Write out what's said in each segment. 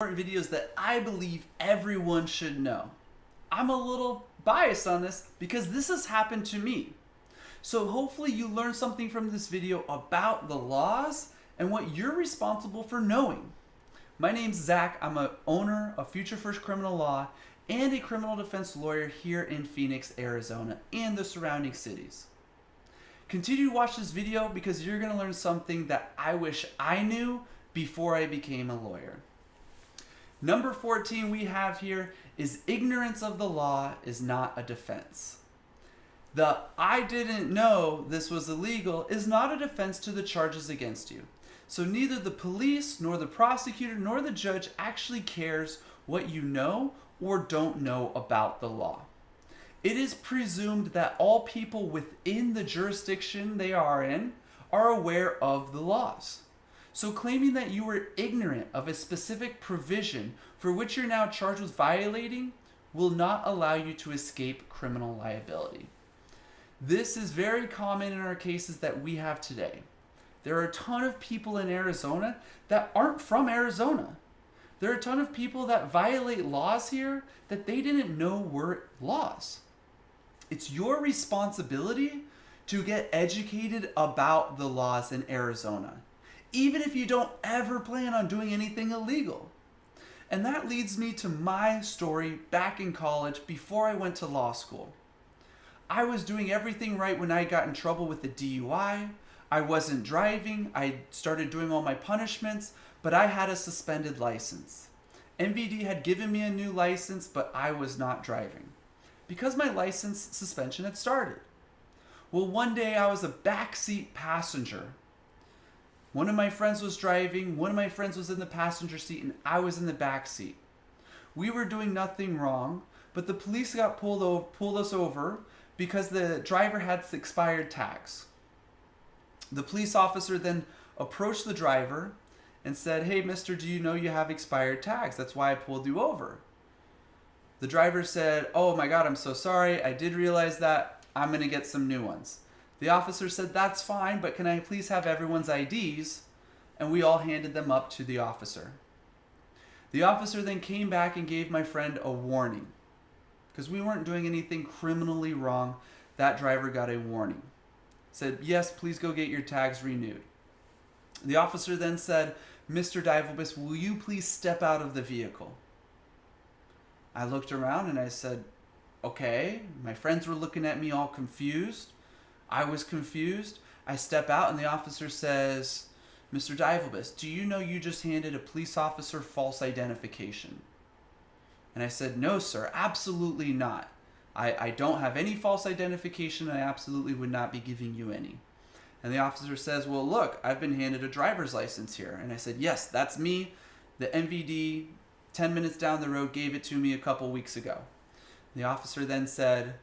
Videos that I believe everyone should know. I'm a little biased on this because this has happened to me. So hopefully you learn something from this video about the laws and what you're responsible for knowing. My name's Zach. I'm an owner of Future First Criminal Law and a criminal defense lawyer here in Phoenix, Arizona and the surrounding cities. Continue to watch this video because you're going to learn something that I wish I knew before I became a lawyer. Number 14 we have here is ignorance of the law is not a defense. The I didn't know this was illegal is not a defense to the charges against you. So neither the police nor the prosecutor nor the judge actually cares what you know or don't know about the law. It is presumed that all people within the jurisdiction they are in are aware of the laws. So claiming that you were ignorant of a specific provision for which you're now charged with violating will not allow you to escape criminal liability. This is very common in our cases that we have today. There are a ton of people in Arizona that aren't from Arizona. There are a ton of people that violate laws here that they didn't know were laws. It's your responsibility to get educated about the laws in Arizona, even if you don't ever plan on doing anything illegal. And that leads me to my story back in college before I went to law school. I was doing everything right when I got in trouble with the DUI. I wasn't driving. I started doing all my punishments, but I had a suspended license. MVD had given me a new license, but I was not driving because my license suspension had started. Well, one day I was a backseat passenger. One of my friends was driving, one of my friends was in the passenger seat, and I was in the back seat. We were doing nothing wrong, but the police got pulled us over because the driver had expired tags. The police officer then approached the driver and said, "Hey, mister, do you know you have expired tags? That's why I pulled you over." The driver said, "Oh my God, I'm so sorry. I did realize that. I'm going to get some new ones." The officer said, "That's fine, but can I please have everyone's IDs?" And we all handed them up to the officer. The officer then came back and gave my friend a warning. Because we weren't doing anything criminally wrong, that driver got a warning. Said, "Yes, please go get your tags renewed." The officer then said, "Mr. Divelbiss, will you please step out of the vehicle?" I looked around and I said, "Okay." My friends were looking at me all confused. I was confused. I step out and the officer says, "Mr. Divelbiss, do you know you just handed a police officer false identification?" And I said, "No, sir, absolutely not. I don't have any false identification. I absolutely would not be giving you any." And the officer says, "Well, look, I've been handed a driver's license here." And I said, "Yes, that's me. The MVD 10 minutes down the road gave it to me a couple weeks ago." The officer then said,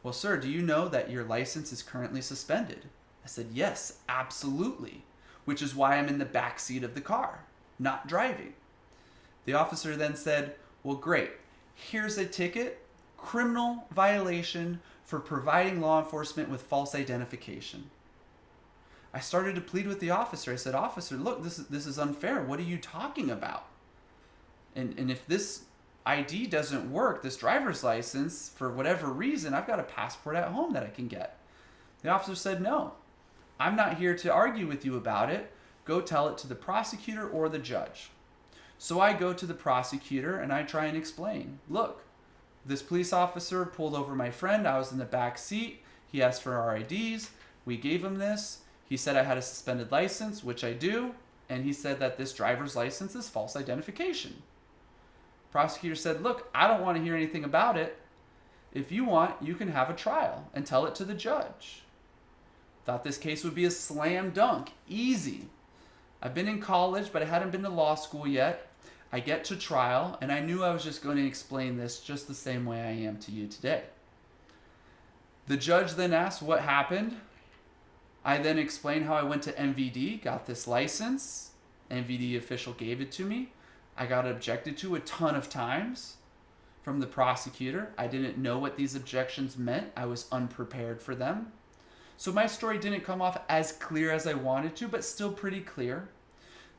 "Well, sir, do you know that your license is currently suspended?" I said, "Yes, absolutely, which is why I'm in the back seat of the car, not driving." The officer then said, "Well, great. Here's a ticket, criminal violation for providing law enforcement with false identification." I started to plead with the officer. I said, "Officer, look, this is unfair. What are you talking about? And if this ID doesn't work, this driver's license, for whatever reason, I've got a passport at home that I can get." The officer said, "No, I'm not here to argue with you about it. Go tell it to the prosecutor or the judge." So I go to the prosecutor and I try and explain, "Look, this police officer pulled over my friend. I was in the back seat. He asked for our IDs. We gave him this. He said I had a suspended license, which I do. And he said that this driver's license is false identification." Prosecutor said, "Look, I don't want to hear anything about it. If you want, you can have a trial and tell it to the judge." Thought this case would be a slam dunk, easy. I've been in college, but I hadn't been to law school yet. I get to trial, and I knew I was just going to explain this just the same way I am to you today. The judge then asked what happened. I then explained how I went to MVD, got this license. MVD official gave it to me. I got objected to a ton of times from the prosecutor. I didn't know what these objections meant. I was unprepared for them. So my story didn't come off as clear as I wanted to, but still pretty clear.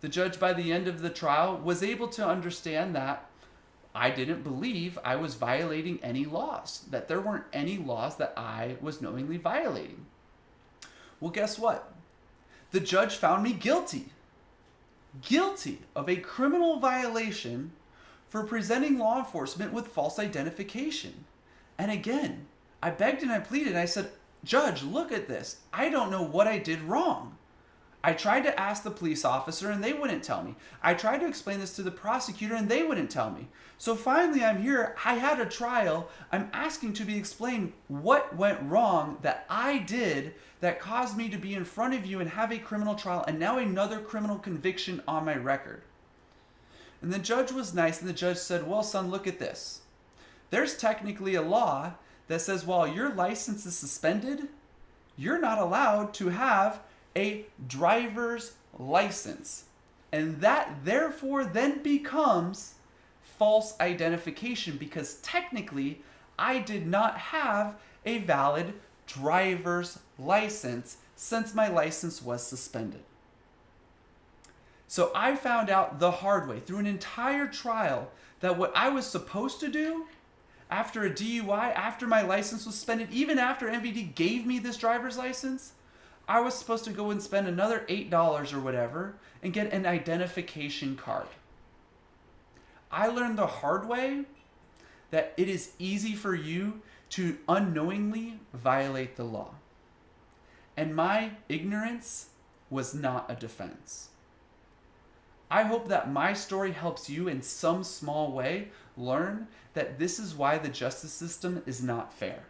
The judge, by the end of the trial, was able to understand that I didn't believe I was violating any laws, that there weren't any laws that I was knowingly violating. Well, guess what? The judge found me guilty of a criminal violation for presenting law enforcement with false identification. And again, I begged and I pleaded. I said, Judge, look at this. I don't know what I did wrong. I tried to ask the police officer and they wouldn't tell me. I tried to explain this to the prosecutor and they wouldn't tell me. So finally I'm here. I had a trial. I'm asking to be explained what went wrong that I did that caused me to be in front of you and have a criminal trial and now another criminal conviction on my record. And the judge was nice and the judge said, well, son, look at this. There's technically a law that says while your license is suspended, you're not allowed to have a driver's license. And that therefore then becomes false identification because technically I did not have a valid driver's license since my license was suspended. So I found out the hard way through an entire trial that what I was supposed to do after a DUI, after my license was suspended, even after MVD gave me this driver's license, I was supposed to go and spend another $8 or whatever and get an identification card. I learned the hard way that it is easy for you to unknowingly violate the law. And my ignorance was not a defense. I hope that my story helps you in some small way learn that this is why the justice system is not fair.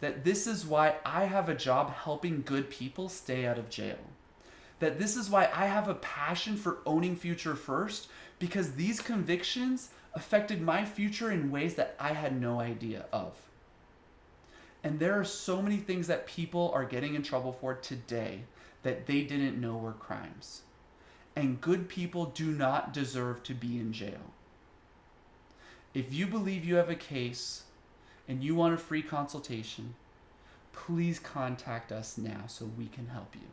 That this is why I have a job helping good people stay out of jail. That this is why I have a passion for owning future first, because these convictions affected my future in ways that I had no idea of. And there are so many things that people are getting in trouble for today that they didn't know were crimes. And good people do not deserve to be in jail. If you believe you have a case and you want a free consultation, please contact us now so we can help you.